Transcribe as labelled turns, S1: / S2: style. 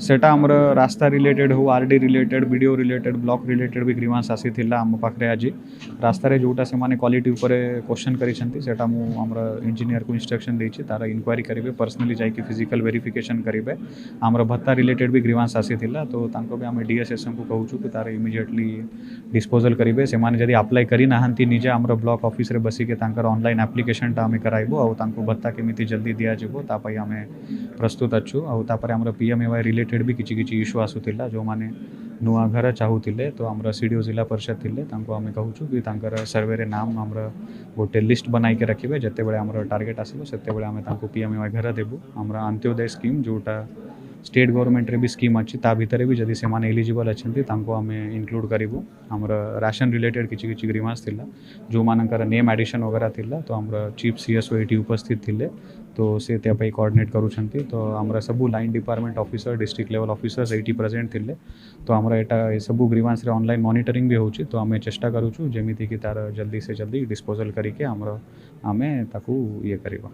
S1: सेटा आमर रास्ता रिलेटेड हो RD related video related block related भी ग्रीवांस आसी थिला आम पाखरे आज रास्ता रे जोटा से माने क्वालिटी ऊपर क्वेश्चन करिसंती सेटा मु आमर इंजीनियर को इंस्ट्रक्शन देछि तारा इंक्वायरी करिवे पर्सनली जाई कि फिजिकल वेरिफिकेशन करिवे आमर भत्ता रिलेटेड भी ग्रीवांस आसी थिला तो तांको भी आम डीएसएसएम को कहूछु कि तारा इमिडिएटली डिस्पोजल करिवे से माने जदी अप्लाई करि नाहंती निजे आमर ब्लॉक ऑफिस रे बसी के तांकर ऑनलाइन एप्लिकेशन टा आमे कराइबो आ तांको भत्ता केमिति जल्दी दिया जिवो ता पई आमे प्रस्तुत अछु आ तापर आमर पीएमएवाई रिलेटेड भी किछि किछि इश्यू आसुथिला जो माने नुआ घर चाहूले तो आमर सीडीओ जिला परिषद थिले तांको आमे कहूछु कि तांकर सर्वे रे नाम आमर गोटे लिस्ट बनाई के रखिबे जते बेले आमर टार्गेट आसीबो सेते बेले आमे तांको पीएमएवाई घर देबु आमर अंत्योदय स्कीम जोटा स्टेट गवर्नमेंट रे भी स्कीम अच्छी ता भितर भी जदि से माने एलिजिबल अच्छी तांको आमे इंक्लूड करिवु आमर राशन रिलेटेड किछि किछि ग्रीवांस थिला जो मानकर नेम एडिशन वगैरह थिला तो आमर चीफ सीएसओ एटी उपस्थित थिले तो से त्या पई कोऑर्डिनेट करूछंती तो आमर सबु line department officer district level officers eighty present थिले तो आमर एटा सबु ग्रीवांस रे ऑनलाइन मॉनिटरिंग भी होची तो आमे चेष्टा करूछु जेमिति कि तार जल्दी से जल्दी डिस्पोजल करिके आमर आमे ताकू ये करिवो।